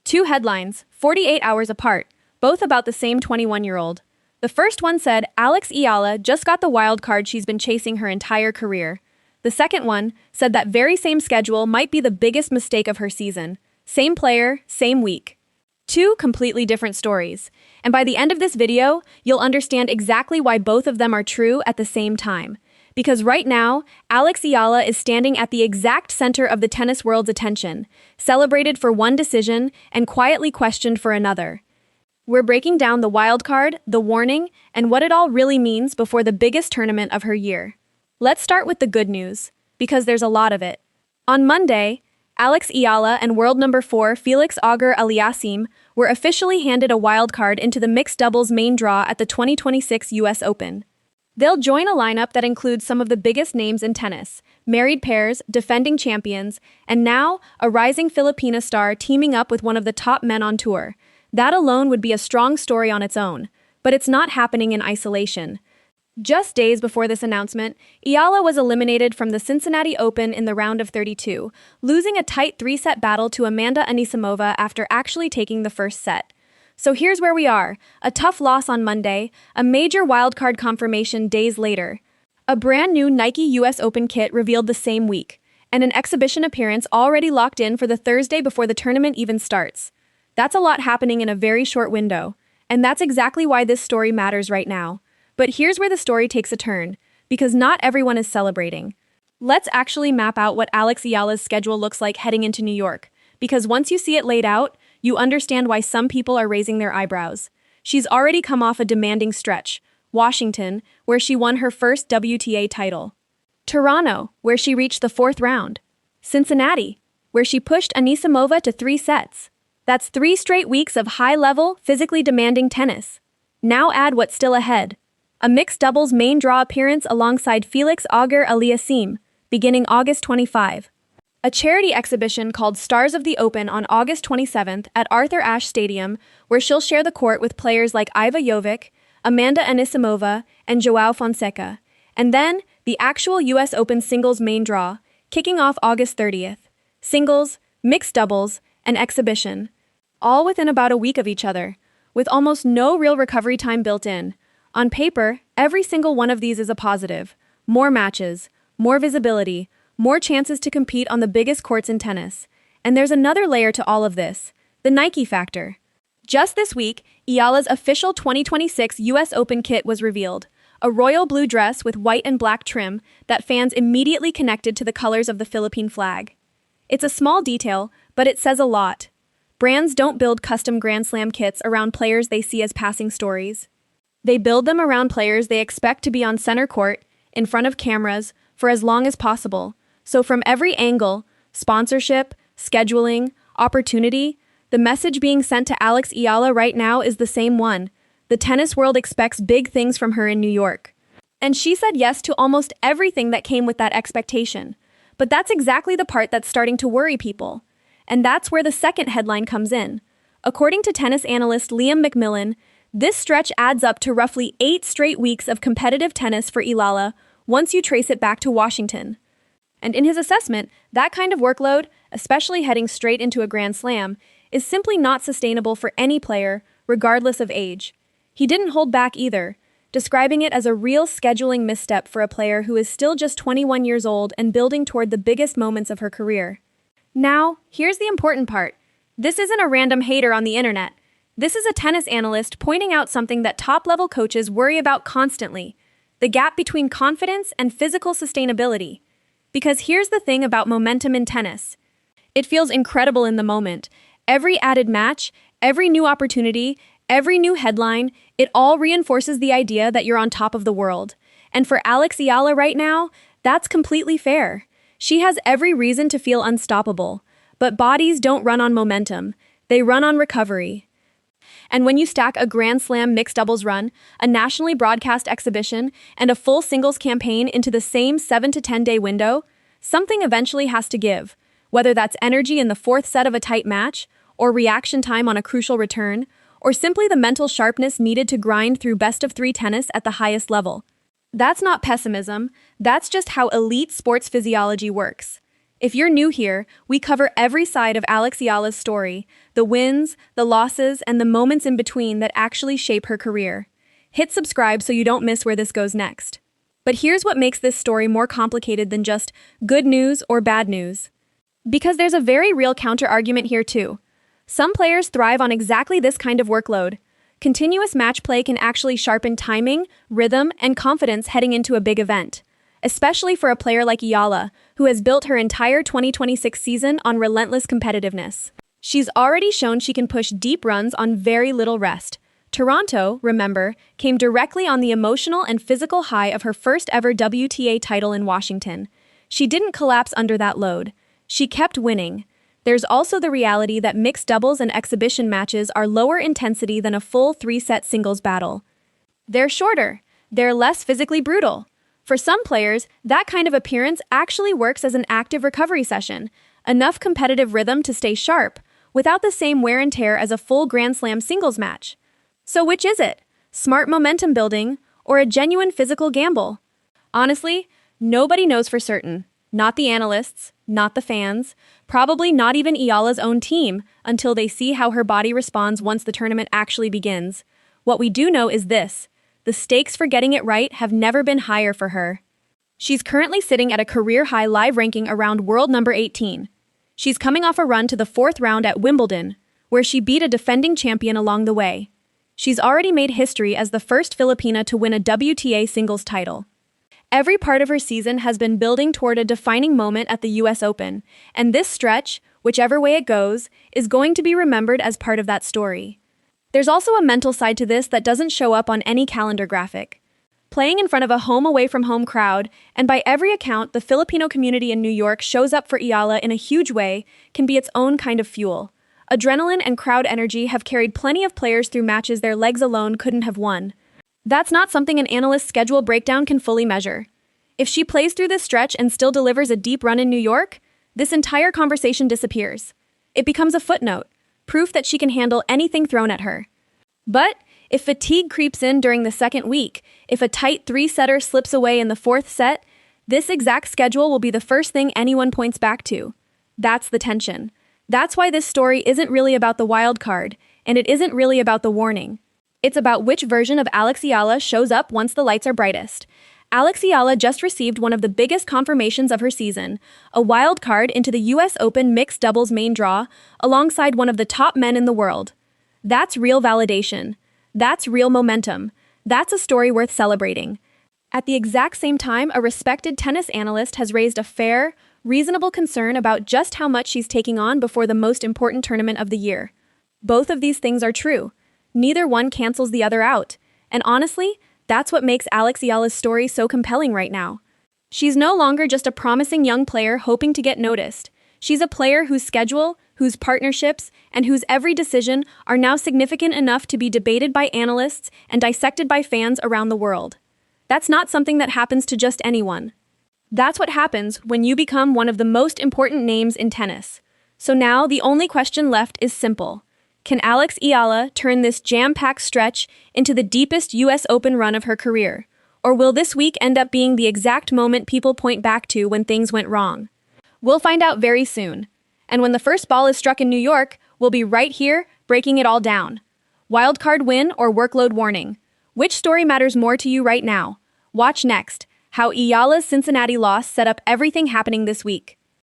Two headlines, 48 hours apart, both about the same 21-year-old. The first one said Alex Eala just got the wild card she's been chasing her entire career. The second one said that very same schedule might be the biggest mistake of her season. Same player, same week. Two completely different stories. And by the end of this video, you'll understand exactly why both of them are true at the same time. Because right now, Alex Eala is standing at the exact center of the tennis world's attention, celebrated for one decision and quietly questioned for another. We're breaking down the wild card, the warning, and what it all really means before the biggest tournament of her year. Let's start with the good news, because there's a lot of it. On Monday, Alex Eala and world number 4 Felix Auger-Aliassime were officially handed a wild card into the mixed doubles main draw at the 2026 US Open. They'll join a lineup that includes some of the biggest names in tennis, married pairs, defending champions, and now a rising Filipina star teaming up with one of the top men on tour. That alone would be a strong story on its own, but it's not happening in isolation. Just days before this announcement, Eala was eliminated from the Cincinnati Open in the round of 32, losing a tight 3-set battle to Amanda Anisimova after actually taking the first set. So here's where we are, a tough loss on Monday, a major wildcard confirmation days later. A brand new Nike US Open kit revealed the same week, and an exhibition appearance already locked in for the Thursday before the tournament even starts. That's a lot happening in a very short window, and that's exactly why this story matters right now. But here's where the story takes a turn, because not everyone is celebrating. Let's actually map out what Alex Eala's schedule looks like heading into New York, because once you see it laid out, you understand why some people are raising their eyebrows. She's already come off a demanding stretch. Washington, where she won her first WTA title. Toronto, where she reached the 4th round. Cincinnati, where she pushed Anisimova to 3 sets. That's 3 straight weeks of high-level, physically demanding tennis. Now add what's still ahead. A mixed doubles main draw appearance alongside Felix Auger-Aliassime, beginning August 25. A charity exhibition called Stars of the Open on August 27th at Arthur Ashe Stadium, where she'll share the court with players like Iva Jovic, Amanda Anisimova, and Joao Fonseca. And then, the actual US Open singles main draw, kicking off August 30th. Singles, mixed doubles, and exhibition. All within about a week of each other, with almost no real recovery time built in. On paper, every single one of these is a positive. More matches, more visibility, more chances to compete on the biggest courts in tennis. And there's another layer to all of this, the Nike factor. Just this week, Eala's official 2026 US Open kit was revealed, a royal blue dress with white and black trim that fans immediately connected to the colors of the Philippine flag. It's a small detail, but it says a lot. Brands don't build custom Grand Slam kits around players they see as passing stories. They build them around players they expect to be on center court, in front of cameras, for as long as possible. So from every angle, sponsorship, scheduling, opportunity, the message being sent to Alex Eala right now is the same one. The tennis world expects big things from her in New York. And she said yes to almost everything that came with that expectation. But that's exactly the part that's starting to worry people. And that's where the second headline comes in. According to tennis analyst Liam McMillan, this stretch adds up to roughly 8 straight weeks of competitive tennis for Eala once you trace it back to Washington. And in his assessment, that kind of workload, especially heading straight into a Grand Slam, is simply not sustainable for any player, regardless of age. He didn't hold back either, describing it as a real scheduling misstep for a player who is still just 21 years old and building toward the biggest moments of her career. Now, here's the important part. This isn't a random hater on the internet. This is a tennis analyst pointing out something that top-level coaches worry about constantly, the gap between confidence and physical sustainability. Because here's the thing about momentum in tennis. It feels incredible in the moment. Every added match, every new opportunity, every new headline, it all reinforces the idea that you're on top of the world. And for Alex Eala right now, that's completely fair. She has every reason to feel unstoppable. But bodies don't run on momentum. They run on recovery. And when you stack a Grand Slam mixed doubles run, a nationally broadcast exhibition, and a full singles campaign into the same 7 to 10 day window, something eventually has to give, whether that's energy in the 4th set of a tight match, or reaction time on a crucial return, or simply the mental sharpness needed to grind through best-of-3 tennis at the highest level. That's not pessimism, that's just how elite sports physiology works. If you're new here, we cover every side of Alex Eala's story, the wins, the losses, and the moments in between that actually shape her career. Hit subscribe so you don't miss where this goes next. But here's what makes this story more complicated than just good news or bad news. Because there's a very real counter-argument here too. Some players thrive on exactly this kind of workload. Continuous match play can actually sharpen timing, rhythm, and confidence heading into a big event. Especially for a player like Eala, who has built her entire 2026 season on relentless competitiveness. She's already shown she can push deep runs on very little rest. Toronto, remember, came directly on the emotional and physical high of her first ever WTA title in Washington. She didn't collapse under that load. She kept winning. There's also the reality that mixed doubles and exhibition matches are lower intensity than a full three-set singles battle. They're shorter. They're less physically brutal. For some players, that kind of appearance actually works as an active recovery session, enough competitive rhythm to stay sharp, without the same wear and tear as a full Grand Slam singles match. So which is it? Smart momentum building, or a genuine physical gamble? Honestly, nobody knows for certain. Not the analysts, not the fans, probably not even Eala's own team, until they see how her body responds once the tournament actually begins. What we do know is this. The stakes for getting it right have never been higher for her. She's currently sitting at a career-high live ranking around world number 18. She's coming off a run to the fourth round at Wimbledon, where she beat a defending champion along the way. She's already made history as the first Filipina to win a WTA singles title. Every part of her season has been building toward a defining moment at the US Open, and this stretch, whichever way it goes, is going to be remembered as part of that story. There's also a mental side to this that doesn't show up on any calendar graphic. Playing in front of a home-away-from-home crowd, and by every account the Filipino community in New York shows up for Eala in a huge way, can be its own kind of fuel. Adrenaline and crowd energy have carried plenty of players through matches their legs alone couldn't have won. That's not something an analyst's schedule breakdown can fully measure. If she plays through this stretch and still delivers a deep run in New York, this entire conversation disappears. It becomes a footnote, proof that she can handle anything thrown at her. But if fatigue creeps in during the second week, if a tight three-setter slips away in the fourth set, this exact schedule will be the first thing anyone points back to. That's the tension. That's why this story isn't really about the wild card, and it isn't really about the warning. It's about which version of Alex Eala shows up once the lights are brightest. Alex Eala just received one of the biggest confirmations of her season, a wild card into the US Open mixed doubles main draw, alongside one of the top men in the world. That's real validation. That's real momentum. That's a story worth celebrating. At the exact same time, a respected tennis analyst has raised a fair, reasonable concern about just how much she's taking on before the most important tournament of the year. Both of these things are true. Neither one cancels the other out. And honestly, that's what makes Alex Eala's story so compelling right now. She's no longer just a promising young player hoping to get noticed. She's a player whose schedule, whose partnerships, and whose every decision are now significant enough to be debated by analysts and dissected by fans around the world. That's not something that happens to just anyone. That's what happens when you become one of the most important names in tennis. So now the only question left is simple. Can Alex Eala turn this jam-packed stretch into the deepest US Open run of her career? Or will this week end up being the exact moment people point back to when things went wrong? We'll find out very soon. And when the first ball is struck in New York, we'll be right here, breaking it all down. Wildcard win or workload warning? Which story matters more to you right now? Watch next, how Eala's Cincinnati loss set up everything happening this week.